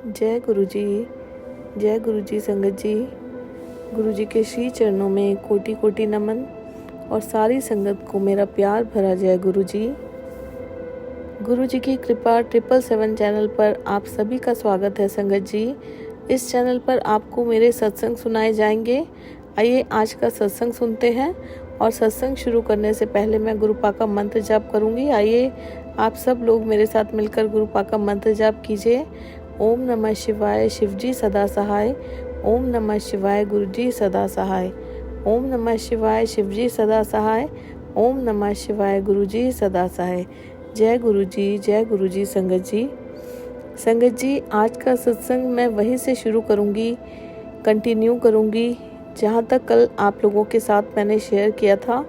जय गुरु जी। जय गुरु जी संगत जी। गुरु जी के श्री चरणों में कोटि कोटि नमन और सारी संगत को मेरा प्यार भरा जय गुरु जी। गुरु जी की कृपा 777 चैनल पर आप सभी का स्वागत है संगत जी। इस चैनल पर आपको मेरे सत्संग सुनाए जाएंगे। आइए आज का सत्संग सुनते हैं और सत्संग शुरू करने से पहले मैं गुरुपा का मंत्र जाप करूंगी। आइए आप सब लोग मेरे साथ मिलकर गुरुपा का मंत्र जाप कीजिए। ओम नमः शिवाय, शिवजी सदा सहाय। ओम नमः शिवाय, गुरुजी सदा सहाय। ओम नमः शिवाय, शिवजी सदा सहाय। ओम नमः शिवाय, गुरुजी सदा सहाय। जय गुरुजी, जय गुरुजी संगत जी। संगत जी, आज का सत्संग मैं वहीं से शुरू करूंगी, कंटिन्यू करूंगी जहां तक कल आप लोगों के साथ मैंने शेयर किया था।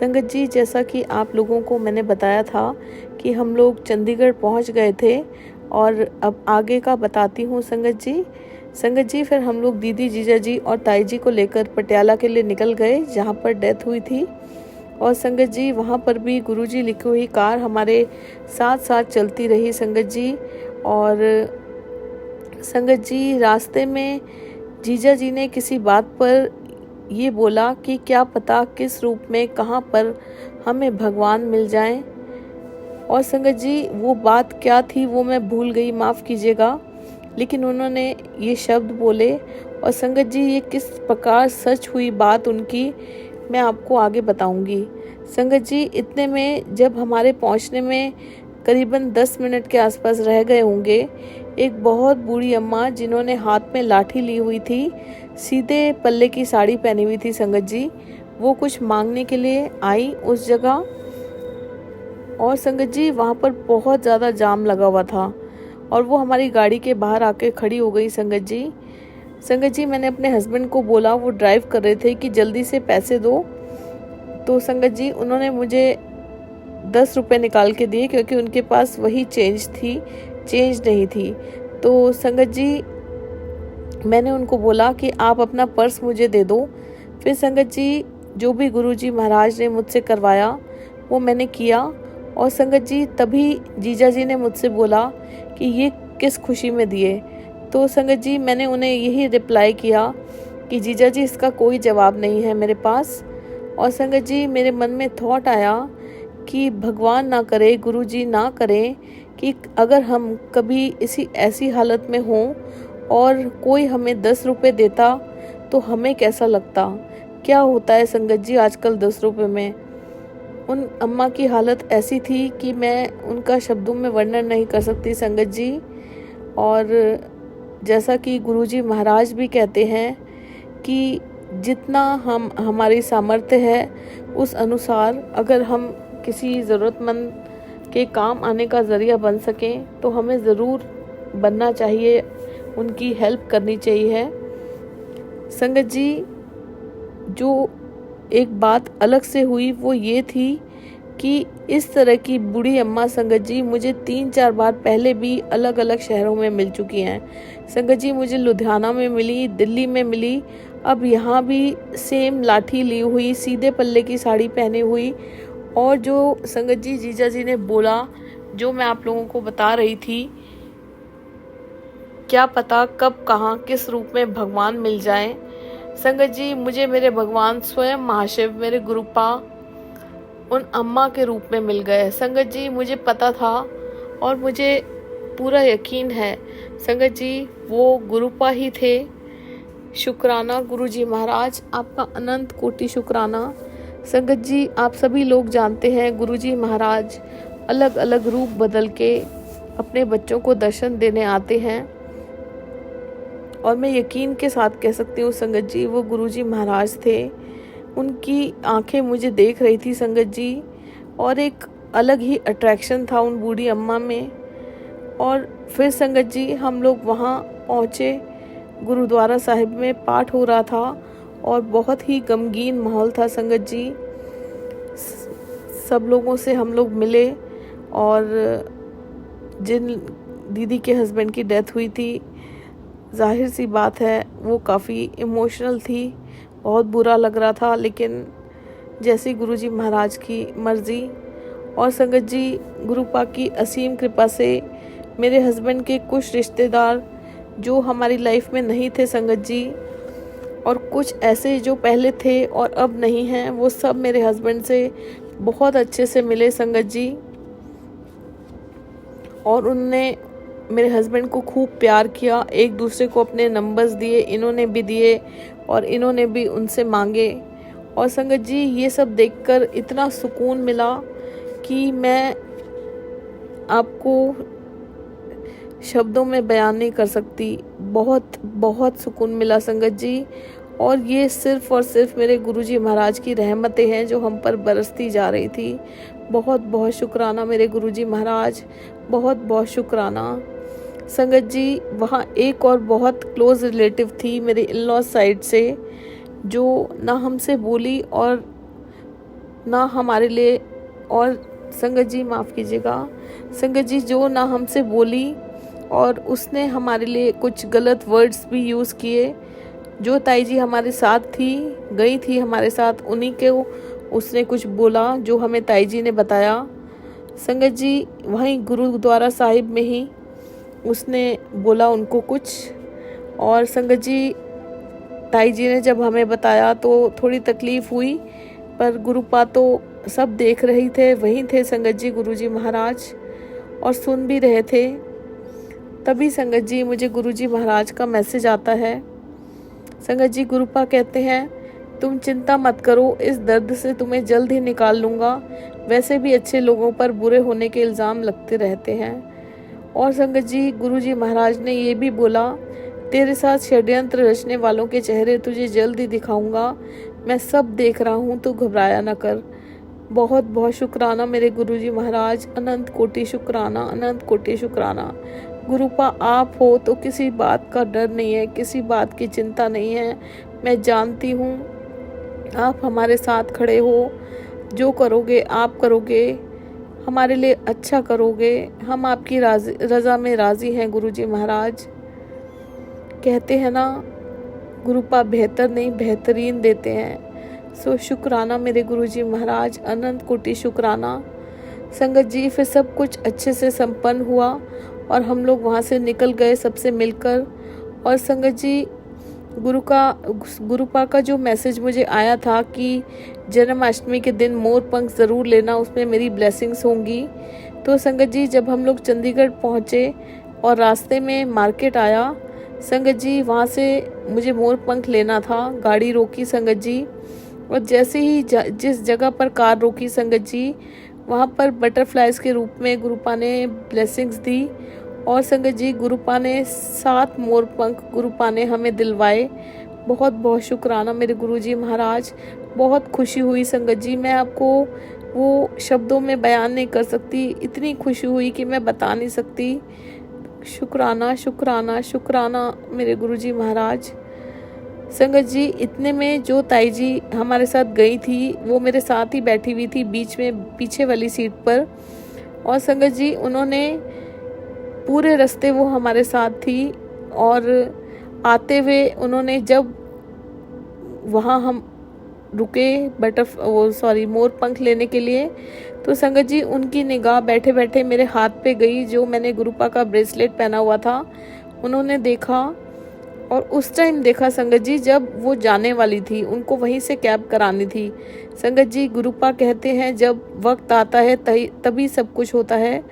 संगत जी, जैसा कि आप लोगों को मैंने बताया था कि हम लोग चंडीगढ़ पहुंच गए थे और अब आगे का बताती हूँ संगत जी। संगत जी, फिर हम लोग दीदी, जीजा जी और ताई जी को लेकर पटियाला के लिए निकल गए जहाँ पर डेथ हुई थी। और संगत जी, वहाँ पर भी गुरुजी लिखी हुई कार हमारे साथ साथ चलती रही संगत जी। और संगत जी, रास्ते में जीजा जी ने किसी बात पर ये बोला कि क्या पता किस रूप में कहाँ पर हमें भगवान मिल जाएं। और संगत जी, वो बात क्या थी वो मैं भूल गई, माफ़ कीजिएगा, लेकिन उन्होंने ये शब्द बोले। और संगत जी, ये किस प्रकार सच हुई बात उनकी मैं आपको आगे बताऊंगी। संगत जी, इतने में जब हमारे पहुंचने में करीबन 10 मिनट के आसपास रह गए होंगे, एक बहुत बूढ़ी अम्मा जिन्होंने हाथ में लाठी ली हुई थी, सीधे पल्ले की साड़ी पहनी हुई थी संगत जी, वो कुछ मांगने के लिए आई उस जगह। और संगत जी, वहाँ पर बहुत ज़्यादा जाम लगा हुआ था और वो हमारी गाड़ी के बाहर आके खड़ी हो गई संगत जी। संगत जी, मैंने अपने हस्बैंड को बोला, वो ड्राइव कर रहे थे, कि जल्दी से पैसे दो। तो संगत जी, उन्होंने मुझे 10 रुपये निकाल के दिए क्योंकि उनके पास वही चेंज नहीं थी। तो संगत जी, मैंने उनको बोला कि आप अपना पर्स मुझे दे दो। फिर संगत जी, जो भी गुरुजी महाराज ने मुझसे करवाया वो मैंने किया। और संगत जी, तभी जीजा जी ने मुझसे बोला कि ये किस खुशी में दिए। तो संगत जी, मैंने उन्हें यही रिप्लाई किया कि जीजा जी, इसका कोई जवाब नहीं है मेरे पास। और संगत जी, मेरे मन में थॉट आया कि भगवान ना करे, गुरुजी ना करें कि अगर हम कभी ऐसी हालत में हों और कोई हमें 10 रुपये देता तो हमें कैसा लगता, क्या होता है संगत जी आजकल 10 रुपये में। उन अम्मा की हालत ऐसी थी कि मैं उनका शब्दों में वर्णन नहीं कर सकती संगत जी। और जैसा कि गुरुजी महाराज भी कहते हैं कि जितना हमारी सामर्थ्य है उस अनुसार अगर हम किसी ज़रूरतमंद के काम आने का ज़रिया बन सकें तो हमें ज़रूर बनना चाहिए, उनकी हेल्प करनी चाहिए। संगत जी, जो एक बात अलग से हुई वो ये थी कि इस तरह की बूढ़ी अम्मा संगत जी मुझे 3-4 बार पहले भी अलग अलग शहरों में मिल चुकी हैं संगत जी। मुझे लुधियाना में मिली, दिल्ली में मिली, अब यहाँ भी सेम लाठी ली हुई, सीधे पल्ले की साड़ी पहने हुई। और जो संगत जी जीजा जी ने बोला, जो मैं आप लोगों को बता रही थी, क्या पता कब कहाँ किस रूप में भगवान मिल जाए। संगत जी, मुझे मेरे भगवान स्वयं महाशिव, मेरे गुरुपा उन अम्मा के रूप में मिल गए संगत जी। मुझे पता था और मुझे पूरा यकीन है संगत जी, वो गुरुपा ही थे। शुक्राना गुरुजी महाराज, आपका अनंत कोटि शुक्राना। संगत जी, आप सभी लोग जानते हैं गुरुजी महाराज अलग अलग रूप बदल के अपने बच्चों को दर्शन देने आते हैं। और मैं यकीन के साथ कह सकती हूँ संगत जी, वो गुरुजी महाराज थे। उनकी आंखें मुझे देख रही थी संगत जी, और एक अलग ही अट्रैक्शन था उन बूढ़ी अम्मा में। और फिर संगत जी, हम लोग वहाँ पहुँचे, गुरुद्वारा साहिब में पाठ हो रहा था और बहुत ही गमगीन माहौल था संगत जी। सब लोगों से हम लोग मिले और जिन दीदी के हस्बैंड की डेथ हुई थी, जाहिर सी बात है वो काफ़ी इमोशनल थी, बहुत बुरा लग रहा था, लेकिन जैसी गुरुजी महाराज की मर्ज़ी। और संगत जी, गुरुपा की असीम कृपा से मेरे हस्बैंड के कुछ रिश्तेदार जो हमारी लाइफ में नहीं थे संगत जी, और कुछ ऐसे जो पहले थे और अब नहीं हैं, वो सब मेरे हस्बैंड से बहुत अच्छे से मिले संगत जी। और उनने मेरे हस्बैंड को खूब प्यार किया, एक दूसरे को अपने नंबर्स दिए, इन्होंने भी दिए और इन्होंने भी उनसे मांगे। और संगत जी ये सब देखकर इतना सुकून मिला कि मैं आपको शब्दों में बयान नहीं कर सकती। बहुत बहुत सुकून मिला संगत जी। और ये सिर्फ़ और सिर्फ मेरे गुरुजी महाराज की रहमतें हैं जो हम पर बरसती जा रही थी। बहुत बहुत शुक्राना मेरे गुरुजी महाराज, बहुत बहुत शुक्राना संगत जी। वहाँ एक और बहुत क्लोज़ रिलेटिव थी मेरे इन-लॉ साइड से, जो ना हमसे बोली और ना हमारे लिए, और संगत जी माफ़ कीजिएगा संगत जी, जो ना हमसे बोली और उसने हमारे लिए कुछ गलत वर्ड्स भी यूज़ किए। जो ताई जी हमारे साथ थी, गई थी हमारे साथ, उन्हीं के उसने कुछ बोला जो हमें ताई जी ने बताया संगत जी। वहीं गुरुद्वारा साहिब में ही उसने बोला उनको कुछ। और संगत जी ताई जी ने जब हमें बताया तो थोड़ी तकलीफ़ हुई, पर गुरुपा तो सब देख रही थे, वहीं थे संगत जी गुरुजी महाराज, और सुन भी रहे थे। तभी संगत जी मुझे गुरुजी महाराज का मैसेज आता है। संगत जी गुरुपा कहते हैं, तुम चिंता मत करो, इस दर्द से तुम्हें जल्द ही निकाल लूँगा। वैसे भी अच्छे लोगों पर बुरे होने के इल्ज़ाम लगते रहते हैं। और संगत जी गुरुजी महाराज ने ये भी बोला, तेरे साथ षड्यंत्र रचने वालों के चेहरे तुझे जल्द ही दिखाऊंगा। मैं सब देख रहा हूँ, तो घबराया न कर। बहुत बहुत शुक्राना मेरे गुरुजी महाराज, अनंत कोटि शुक्राना, अनंत कोटि शुक्राना। गुरुपा आप हो तो किसी बात का डर नहीं है, किसी बात की चिंता नहीं है। मैं जानती हूँ आप हमारे साथ खड़े हो, जो करोगे आप करोगे, हमारे लिए अच्छा करोगे। हम आपकी रज़ा में राज़ी हैं गुरुजी महाराज। कहते हैं ना, गुरुपा बेहतर नहीं बेहतरीन देते हैं। सो शुक्राना मेरे गुरुजी महाराज, अनंत कोटि शुक्राना संगत जी। फिर सब कुछ अच्छे से संपन्न हुआ और हम लोग वहाँ से निकल गए सबसे मिलकर। और संगत जी गुरुपा का जो मैसेज मुझे आया था कि जन्माष्टमी के दिन मोर पंख ज़रूर लेना, उसमें मेरी ब्लेसिंग्स होंगी। तो संगत जी जब हम लोग चंडीगढ़ पहुँचे और रास्ते में मार्केट आया संगत जी, वहाँ से मुझे मोर पंख लेना था। गाड़ी रोकी संगत जी, और जैसे ही जिस जगह पर कार रोकी संगत जी, वहाँ पर बटरफ्लाइज के रूप में गुरुपा ने ब्लेसिंग्स दी। और संगत जी गुरुपा ने 7 मोर पंख गुरुपा ने हमें दिलवाए। बहुत बहुत शुक्राना मेरे गुरुजी महाराज। बहुत खुशी हुई संगत जी, मैं आपको वो शब्दों में बयान नहीं कर सकती। इतनी खुशी हुई कि मैं बता नहीं सकती। शुक्राना शुक्राना शुक्राना मेरे गुरुजी महाराज। संगत जी इतने में जो ताई जी हमारे साथ गई थी, वो मेरे साथ ही बैठी हुई थी बीच में, पीछे वाली सीट पर। और संगत जी उन्होंने पूरे रास्ते वो हमारे साथ थी, और आते हुए उन्होंने जब वहाँ हम रुके मोर पंख लेने के लिए, तो संगत जी उनकी निगाह बैठे बैठे मेरे हाथ पे गई, जो मैंने गुरुपा का ब्रेसलेट पहना हुआ था। उन्होंने देखा, और उस टाइम देखा संगत जी जब वो जाने वाली थी, उनको वहीं से कैब करानी थी। संगत जी गुरुपा कहते हैं जब वक्त आता है तभी सब कुछ होता है।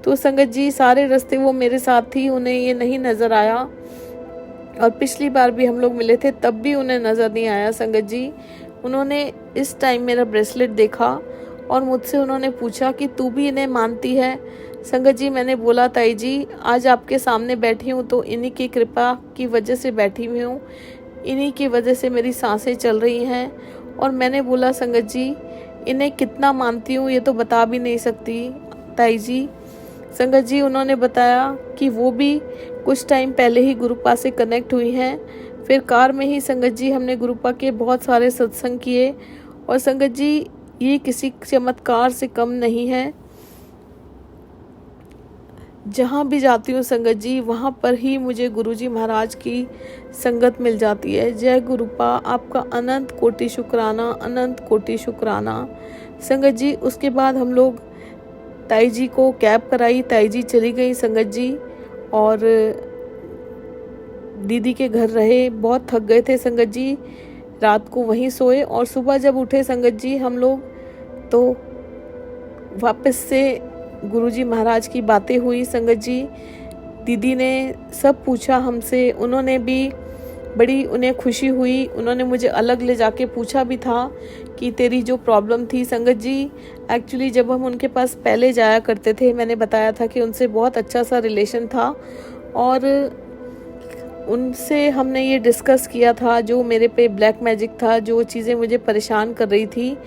तो संगत जी सारे रास्ते वो मेरे साथ थी, उन्हें ये नहीं नज़र आया। और पिछली बार भी हम लोग मिले थे, तब भी उन्हें नज़र नहीं आया संगत जी। उन्होंने इस टाइम मेरा ब्रेसलेट देखा और मुझसे उन्होंने पूछा कि तू भी इन्हें मानती है। संगत जी मैंने बोला, ताई जी आज आपके सामने बैठी हूँ तो इन्हीं की कृपा की वजह से बैठी हुई हूँ, इन्हीं की वजह से मेरी सांसें चल रही हैं। और मैंने बोला संगत जी इन्हें कितना मानती हूँ ये तो बता भी नहीं सकती ताई जी। संगत जी उन्होंने बताया कि वो भी कुछ टाइम पहले ही गुरुपा से कनेक्ट हुई हैं। फिर कार में ही संगत जी हमने गुरुपा के बहुत सारे सत्संग किए। और संगत जी ये किसी चमत्कार से कम नहीं है। जहाँ भी जाती हूँ संगत जी, वहाँ पर ही मुझे गुरुजी महाराज की संगत मिल जाती है। जय गुरुपा, आपका अनंत कोटि शुक्राना, अनंत कोटि शुक्राना संगत जी। उसके बाद हम लोग ताई जी को कैब कराई, ताई जी चली गई संगत जी। और दीदी के घर रहे, बहुत थक गए थे संगत जी, रात को वहीं सोए और सुबह जब उठे संगत जी हम लोग, तो वापस से गुरुजी महाराज की बातें हुई संगत जी। दीदी ने सब पूछा हमसे, उन्होंने भी बड़ी उन्हें खुशी हुई। उन्होंने मुझे अलग ले जाके पूछा भी था कि तेरी जो प्रॉब्लम थी संगत जी, एक्चुअली जब हम उनके पास पहले जाया करते थे, मैंने बताया था कि उनसे बहुत अच्छा सा रिलेशन था और उनसे हमने ये डिस्कस किया था जो मेरे पे ब्लैक मैजिक था, जो चीज़ें मुझे परेशान कर रही थी।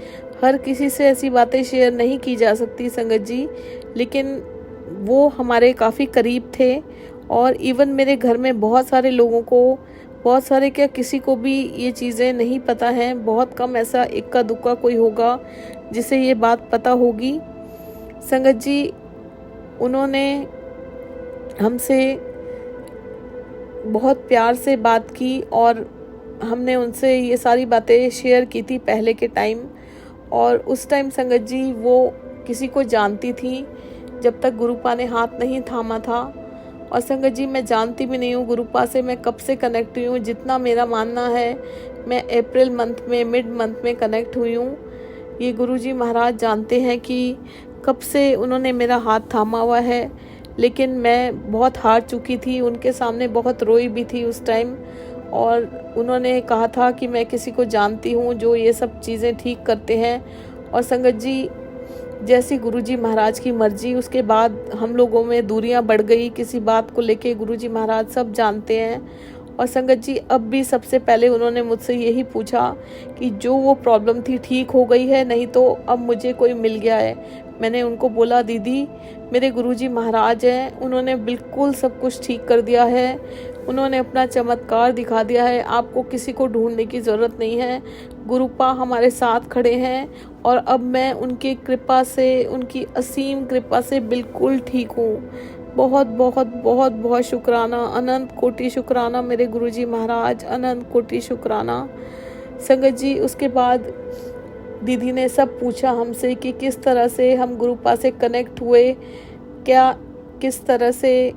हर किसी से ऐसी बातें शेयर नहीं की जा सकती संगत जी, लेकिन वो हमारे काफ़ी करीब थे और इवन मेरे घर में बहुत सारे लोगों को, बहुत सारे क्या किसी को भी ये चीज़ें नहीं पता हैं। बहुत कम ऐसा इक्का दुक्का कोई होगा जिसे ये बात पता होगी। संगत जी उन्होंने हमसे बहुत प्यार से बात की और हमने उनसे ये सारी बातें शेयर की थी पहले के टाइम। और उस टाइम संगत जी वो किसी को जानती थी जब तक गुरुपा ने हाथ नहीं थामा था। और संगत जी मैं जानती भी नहीं हूँ गुरुपा से मैं कब से कनेक्ट हुई हूँ। जितना मेरा मानना है मैं अप्रैल मंथ में, मिड मंथ में कनेक्ट हुई हूँ। ये गुरुजी महाराज जानते हैं कि कब से उन्होंने मेरा हाथ थामा हुआ है, लेकिन मैं बहुत हार चुकी थी, उनके सामने बहुत रोई भी थी उस टाइम। और उन्होंने कहा था कि मैं किसी को जानती हूँ जो ये सब चीज़ें ठीक करते हैं। और संगत जी जैसी गुरुजी महाराज की मर्जी, उसके बाद हम लोगों में दूरियां बढ़ गई किसी बात को लेके। गुरुजी महाराज सब जानते हैं। और संगत जी अब भी सबसे पहले उन्होंने मुझसे यही पूछा कि जो वो प्रॉब्लम थी ठीक हो गई है, नहीं तो अब मुझे कोई मिल गया है। मैंने उनको बोला दीदी मेरे गुरुजी महाराज हैं, उन्होंने बिल्कुल सब कुछ ठीक कर दिया है, उन्होंने अपना चमत्कार दिखा दिया है, आपको किसी को ढूंढने की ज़रूरत नहीं है, गुरुपा हमारे साथ खड़े हैं और अब मैं उनकी कृपा से, उनकी असीम कृपा से बिल्कुल ठीक हूँ। बहुत बहुत बहुत बहुत शुक्राना, अनंत कोटि शुक्राना मेरे गुरुजी महाराज, अनंत कोटि शुक्राना। संगत जी उसके बाद दीदी ने सब पूछा हमसे कि किस तरह से हम गुरुपा से कनेक्ट हुए, क्या किस तरह से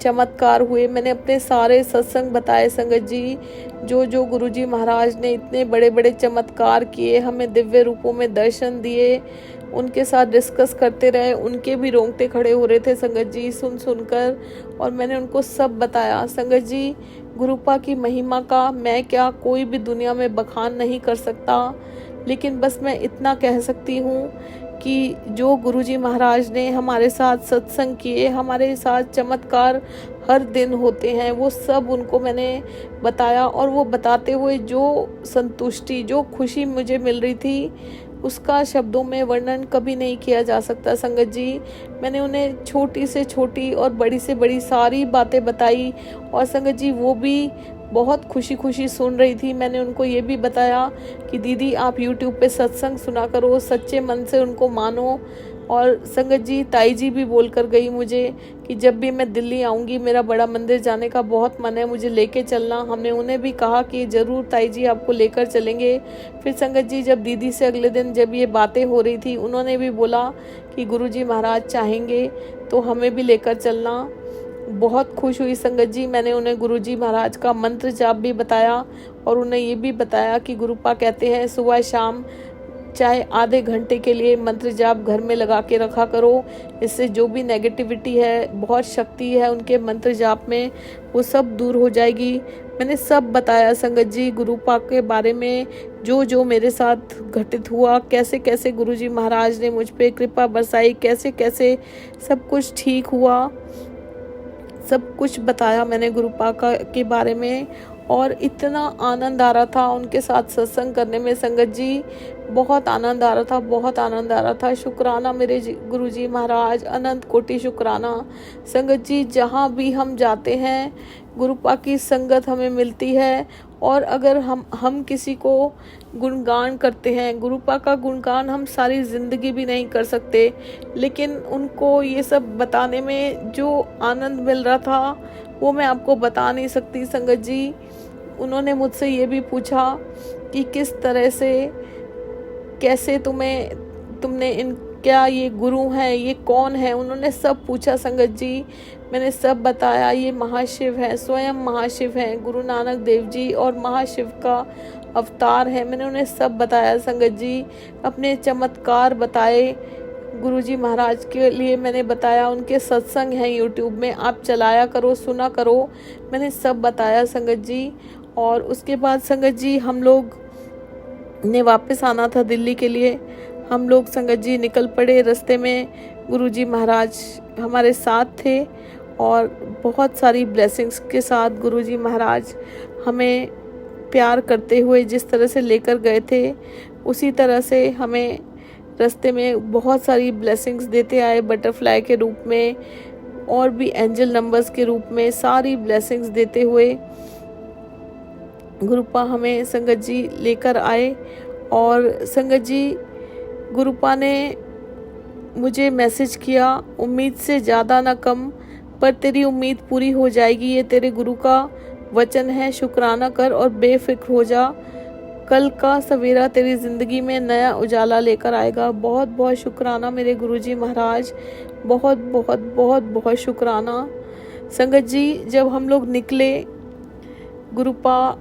चमत्कार हुए। मैंने अपने सारे सत्संग बताए संगत जी, जो गुरुजी महाराज ने इतने बड़े बड़े चमत्कार किए, हमें दिव्य रूपों में दर्शन दिए, उनके साथ डिस्कस करते रहे। उनके भी रोंगटे खड़े हो रहे थे संगत जी सुन सुनकर, और मैंने उनको सब बताया। संगत जी गुरुपा की महिमा का मैं क्या, कोई भी दुनिया में बखान नहीं कर सकता, लेकिन बस मैं इतना कह सकती हूँ कि जो गुरुजी महाराज ने हमारे साथ सत्संग किए, हमारे साथ चमत्कार हर दिन होते हैं, वो सब उनको मैंने बताया। और वो बताते हुए जो संतुष्टि, जो खुशी मुझे मिल रही थी, उसका शब्दों में वर्णन कभी नहीं किया जा सकता संगत जी। मैंने उन्हें छोटी से छोटी और बड़ी से बड़ी सारी बातें बताई और संगत जी वो भी बहुत खुशी खुशी सुन रही थी। मैंने उनको ये भी बताया कि दीदी आप YouTube पे सत्संग सुना करो, सच्चे मन से उनको मानो। और संगत जी ताई जी भी बोल कर गई मुझे कि जब भी मैं दिल्ली आऊँगी मेरा बड़ा मंदिर जाने का बहुत मन है, मुझे लेके चलना। हमने उन्हें भी कहा कि ज़रूर ताई जी आपको लेकर चलेंगे। फिर संगत जी जब दीदी से अगले दिन जब ये बातें हो रही थी, उन्होंने भी बोला कि गुरुजी महाराज चाहेंगे तो हमें भी लेकर चलना। बहुत खुश हुई संगत जी। मैंने उन्हें गुरुजी महाराज का मंत्र जाप भी बताया और उन्हें ये भी बताया कि गुरुपा कहते हैं सुबह शाम चाहे आधे घंटे के लिए मंत्र जाप घर में लगा के रखा करो, इससे जो भी नेगेटिविटी है, बहुत शक्ति है उनके मंत्र जाप में, वो सब दूर हो जाएगी। मैंने सब बताया संगत जी गुरुपा के बारे में, जो मेरे साथ घटित हुआ, कैसे कैसे गुरुजी महाराज ने मुझ पे कृपा बरसाई, कैसे कैसे सब कुछ ठीक हुआ, सब कुछ बताया मैंने गुरुपा के बारे में। और इतना आनंद आ रहा था उनके साथ सत्संग करने में संगत जी, बहुत आनंद आ रहा था, बहुत आनंद आ रहा था। शुक्राना मेरे गुरुजी महाराज, अनंत कोटि शुक्राना। संगत जी जहाँ भी हम जाते हैं गुरुपा की संगत हमें मिलती है। और अगर हम किसी को गुणगान करते हैं, गुरुपा का गुणगान हम सारी ज़िंदगी भी नहीं कर सकते, लेकिन उनको ये सब बताने में जो आनंद मिल रहा था वो मैं आपको बता नहीं सकती संगत जी। उन्होंने मुझसे ये भी पूछा कि किस तरह से, कैसे तुमने इन, क्या ये गुरु हैं, ये कौन है, उन्होंने सब पूछा संगत जी। मैंने सब बताया। ये महाशिव हैं, स्वयं महाशिव हैं, गुरु नानक देव जी और महाशिव का अवतार है। मैंने उन्हें सब बताया संगत जी, अपने चमत्कार बताए। गुरुजी महाराज के लिए मैंने बताया, उनके सत्संग हैं यूट्यूब में, आप चलाया करो, सुना करो। मैंने सब बताया संगत जी। और उसके बाद संगत जी हम लोग ने वापस आना था दिल्ली के लिए। हम लोग संगत जी निकल पड़े। रास्ते में गुरुजी महाराज हमारे साथ थे और बहुत सारी ब्लेसिंग्स के साथ गुरुजी महाराज हमें प्यार करते हुए जिस तरह से लेकर गए थे, उसी तरह से हमें रास्ते में बहुत सारी ब्लेसिंग्स देते आए, बटरफ्लाई के रूप में और भी एंजल नंबर्स के रूप में सारी ब्लेसिंग्स देते हुए गुरुपा हमें संगत जी लेकर आए। और संगत जी गुरुपा ने मुझे मैसेज किया, उम्मीद से ज़्यादा ना कम, पर तेरी उम्मीद पूरी हो जाएगी, ये तेरे गुरु का वचन है। शुक्राना कर और बेफिक्र हो जा, कल का सवेरा तेरी ज़िंदगी में नया उजाला लेकर आएगा। बहुत बहुत शुक्राना मेरे गुरुजी महाराज, बहुत बहुत बहुत बहुत शुक्राना। संगत जी जब हम लोग निकले, गुरुपा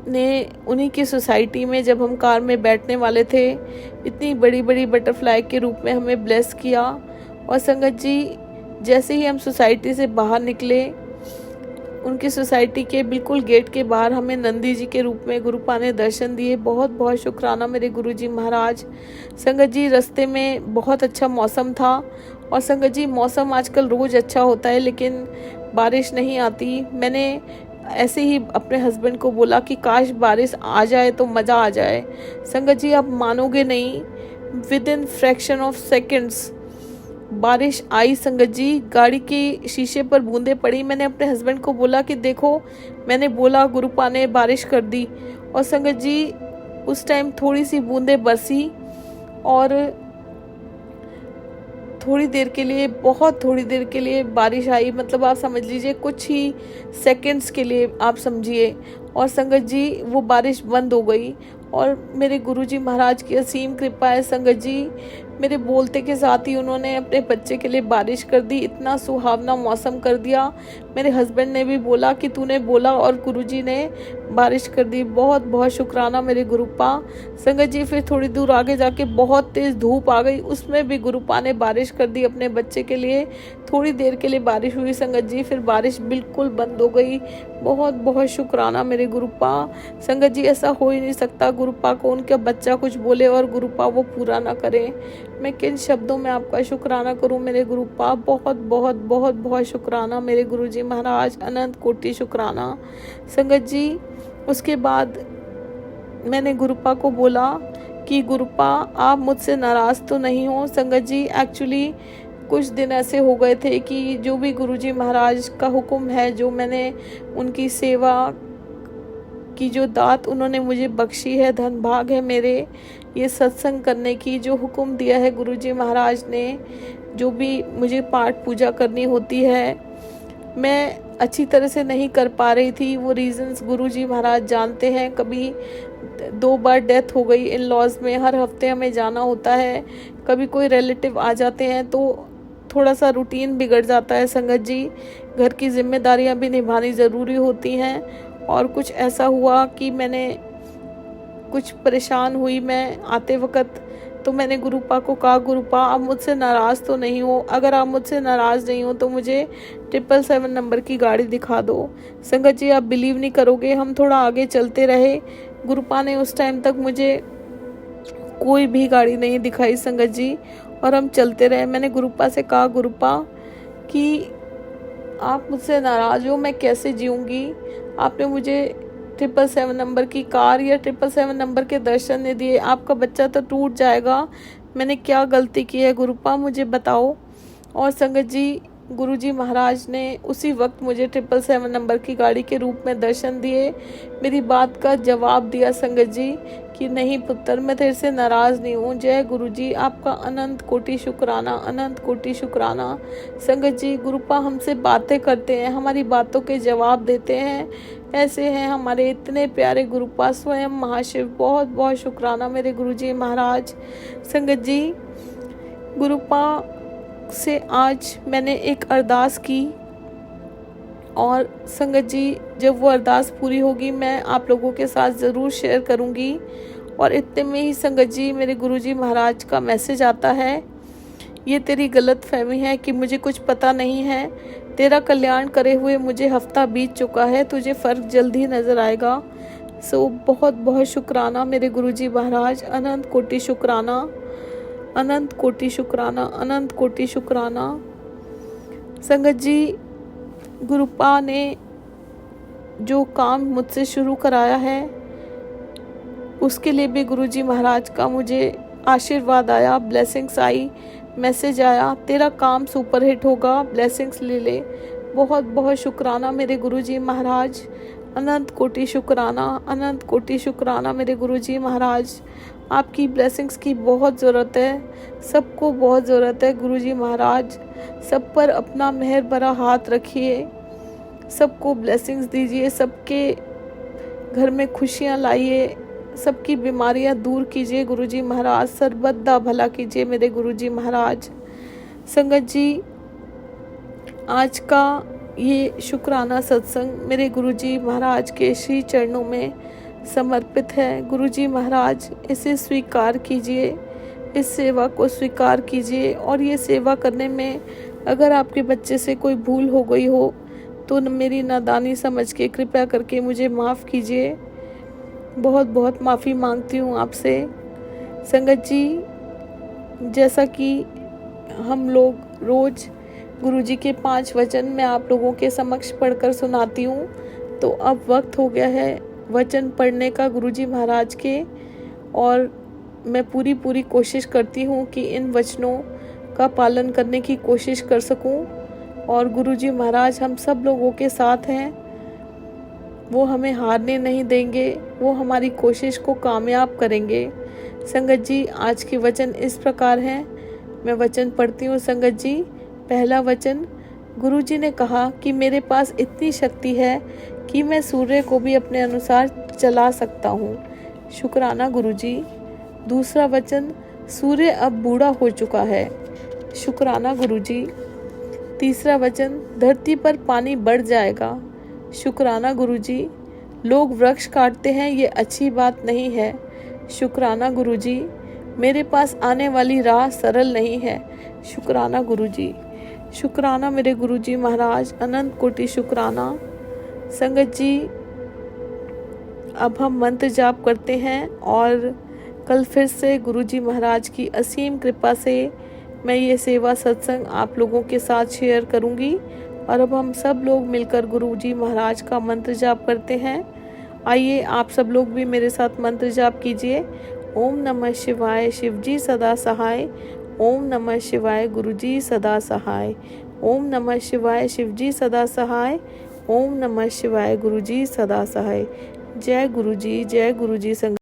ने उन्हीं की सोसाइटी में जब हम कार में बैठने वाले थे, इतनी बड़ी बड़ी बटरफ्लाई के रूप में हमें ब्लेस किया। और संगत जी जैसे ही हम सोसाइटी से बाहर निकले, उनकी सोसाइटी के बिल्कुल गेट के बाहर हमें नंदी जी के रूप में गुरुपा ने दर्शन दिए। बहुत बहुत शुक्राना मेरे गुरुजी महाराज। संगत जी रास्ते में बहुत अच्छा मौसम था। और संगत जी मौसम आजकल रोज़ अच्छा होता है लेकिन बारिश नहीं आती। मैंने ऐसे ही अपने हस्बैंड को बोला कि काश बारिश आ जाए तो मज़ा आ जाए। संगत जी आप मानोगे नहीं, with in fraction of seconds बारिश आई। संगत जी गाड़ी के शीशे पर बूंदें पड़ी। मैंने अपने हस्बैंड को बोला कि देखो, मैंने बोला गुरुपा ने बारिश कर दी। और संगत जी उस टाइम थोड़ी सी बूंदें बरसी और थोड़ी देर के लिए, बहुत थोड़ी देर के लिए बारिश आई। मतलब आप समझ लीजिए कुछ ही सेकंड्स के लिए आप समझिए। और संगत जी वो बारिश बंद हो गई। और मेरे गुरुजी महाराज की असीम कृपा है संगत जी, मेरे बोलते के साथ ही उन्होंने अपने बच्चे के लिए बारिश कर दी। इतना सुहावना मौसम कर दिया। मेरे हस्बैंड ने भी बोला कि तूने बोला और गुरुजी ने बारिश कर दी। बहुत बहुत शुक्राना मेरे गुरुपा। संगत जी फिर थोड़ी दूर आगे जाके बहुत तेज़ धूप आ गई, उसमें भी गुरुपा ने बारिश कर दी अपने बच्चे के लिए। थोड़ी देर के लिए बारिश हुई संगत जी, फिर बारिश बिल्कुल बंद हो गई। बहुत बहुत शुक्राना मेरे गुरुपा। संगत जी ऐसा हो ही नहीं सकता गुरुपा को उनका बच्चा कुछ बोले और गुरुपा वो पूरा ना करे। मैं किन शब्दों में आपका शुक्राना करूं मेरे गुरुपा। बहुत बहुत बहुत बहुत शुक्राना मेरे गुरुजी महाराज, अनंत कोटि शुक्राना। संगत जी उसके बाद मैंने गुरुपा को बोला कि गुरुपा आप मुझसे नाराज़ तो नहीं हो। संगत जी एक्चुअली कुछ दिन ऐसे हो गए थे कि जो भी गुरुजी महाराज का हुक्म है, जो मैंने उनकी सेवा की जो दात उन्होंने मुझे बख्शी है, धन भाग है मेरे ये सत्संग करने की, जो हुक्म दिया है गुरुजी महाराज ने, जो भी मुझे पाठ पूजा करनी होती है, मैं अच्छी तरह से नहीं कर पा रही थी। वो रीजंस गुरुजी महाराज जानते हैं। कभी 2 बार डेथ हो गई इन लॉज में, हर हफ्ते हमें जाना होता है, कभी कोई रिलेटिव आ जाते हैं तो थोड़ा सा रूटीन बिगड़ जाता है संगत जी। घर की जिम्मेदारियां भी निभानी ज़रूरी होती हैं। और कुछ ऐसा हुआ कि मैंने कुछ परेशान हुई मैं आते वक्त, तो मैंने गुरुपा को कहा गुरुपा आप मुझसे नाराज़ तो नहीं हो, अगर आप मुझसे नाराज़ नहीं हो तो मुझे 777 नंबर की गाड़ी दिखा दो। संगत जी आप बिलीव नहीं करोगे, हम थोड़ा आगे चलते रहे, गुरुपा ने उस टाइम तक मुझे कोई भी गाड़ी नहीं दिखाई संगत जी, और हम चलते रहे। मैंने गुरुपा से कहा गुरुपा कि आप मुझसे नाराज़ हो, मैं कैसे जीऊँगी, आपने मुझे 777 नंबर की कार या 777 नंबर के दर्शन नहीं दिए, आपका बच्चा तो टूट जाएगा, मैंने क्या गलती की है गुरुपा मुझे बताओ। और संगत जी गुरुजी महाराज ने उसी वक्त मुझे 777 नंबर की गाड़ी के रूप में दर्शन दिए, मेरी बात का जवाब दिया संगत जी कि नहीं पुत्र मैं तेरे से नाराज़ नहीं हूँ। जय गुरुजी, आपका अनंत कोटि शुक्राना, अनंत कोटि शुक्राना। संगत जी गुरुपा हमसे बातें करते हैं, हमारी बातों के जवाब देते हैं, ऐसे हैं हमारे इतने प्यारे गुरुपा, स्वयं महाशिव। बहुत बहुत शुक्राना मेरे गुरुजी महाराज। संगत जी गुरुपा से आज मैंने एक अरदास की और संगत जी जब वो अरदास पूरी होगी मैं आप लोगों के साथ ज़रूर शेयर करूँगी। और इतने में ही संगत जी मेरे गुरुजी महाराज का मैसेज आता है, ये तेरी गलत फहमी है कि मुझे कुछ पता नहीं है, तेरा कल्याण करे हुए मुझे हफ्ता बीत चुका है, तुझे फ़र्क जल्द ही नज़र आएगा। सो बहुत बहुत शुक्राना मेरे गुरुजी महाराज, अनंत कोटि शुक्राना, अनंत कोटि शुक्राना, अनंत कोटि शुक्राना। संगत जी गुरुपा ने जो काम मुझसे शुरू कराया है उसके लिए भी गुरुजी महाराज का मुझे आशीर्वाद आया, ब्लेसिंग्स आई, मैसेज आया, तेरा काम सुपरहिट होगा, ब्लेसिंग्स ले ले। बहुत बहुत शुक्राना मेरे गुरुजी महाराज, अनंत कोटि शुक्राना, अनंत कोटि शुक्राना मेरे गुरुजी महाराज। आपकी ब्लेसिंग्स की बहुत ज़रूरत है, सबको बहुत ज़रूरत है गुरुजी महाराज। सब पर अपना मेहर भरा हाथ रखिए, सबको ब्लेसिंग्स दीजिए, सबके घर में खुशियाँ लाइए, सबकी बीमारियां दूर कीजिए गुरुजी महाराज, सर्वदा भला कीजिए मेरे गुरुजी महाराज। संगत जी आज का ये शुक्राना सत्संग मेरे गुरुजी महाराज के श्री चरणों में समर्पित है। गुरुजी महाराज इसे स्वीकार कीजिए, इस सेवा को स्वीकार कीजिए और ये सेवा करने में अगर आपके बच्चे से कोई भूल हो गई हो तो मेरी नादानी समझ के कृपया करके मुझे माफ़ कीजिए। बहुत बहुत माफ़ी मांगती हूँ आपसे। संगत जी जैसा कि हम लोग रोज़ गुरुजी के 5 वचन मैं आप लोगों के समक्ष पढ़कर सुनाती हूँ, तो अब वक्त हो गया है वचन पढ़ने का गुरुजी महाराज के, और मैं पूरी कोशिश करती हूँ कि इन वचनों का पालन करने की कोशिश कर सकूँ। और गुरुजी महाराज हम सब लोगों के साथ हैं, वो हमें हारने नहीं देंगे, वो हमारी कोशिश को कामयाब करेंगे। संगत जी आज के वचन इस प्रकार हैं, मैं वचन पढ़ती हूँ। संगत जी पहला वचन, गुरुजी ने कहा कि मेरे पास इतनी शक्ति है कि मैं सूर्य को भी अपने अनुसार चला सकता हूँ। शुक्राना गुरुजी। दूसरा वचन, सूर्य अब बूढ़ा हो चुका है। शुक्राना गुरुजी। तीसरा वचन, धरती पर पानी बढ़ जाएगा। शुक्राना गुरुजी। लोग वृक्ष काटते हैं, ये अच्छी बात नहीं है। शुक्राना गुरुजी। मेरे पास आने वाली राह सरल नहीं है। शुक्राना गुरुजी। शुक्राना मेरे गुरुजी महाराज, अनंत कोटि शुक्राना। संगत जी अब हम मंत्र जाप करते हैं और कल फिर से गुरुजी महाराज की असीम कृपा से मैं ये सेवा सत्संग आप लोगों के साथ शेयर करूंगी। और अब हम सब लोग मिलकर गुरुजी महाराज का मंत्र जाप करते हैं। आइए आप सब लोग भी मेरे साथ मंत्र जाप कीजिए। ओम नमः शिवाय, शिवजी सदा सहाय। ओम नमः शिवाय, गुरुजी सदा सहाय। ओम नमः शिवाय, शिवजी सदा सहाय। ओम नमः शिवाय, गुरुजी सदा सहाय। जय गुरुजी, जय गुरुजी। संग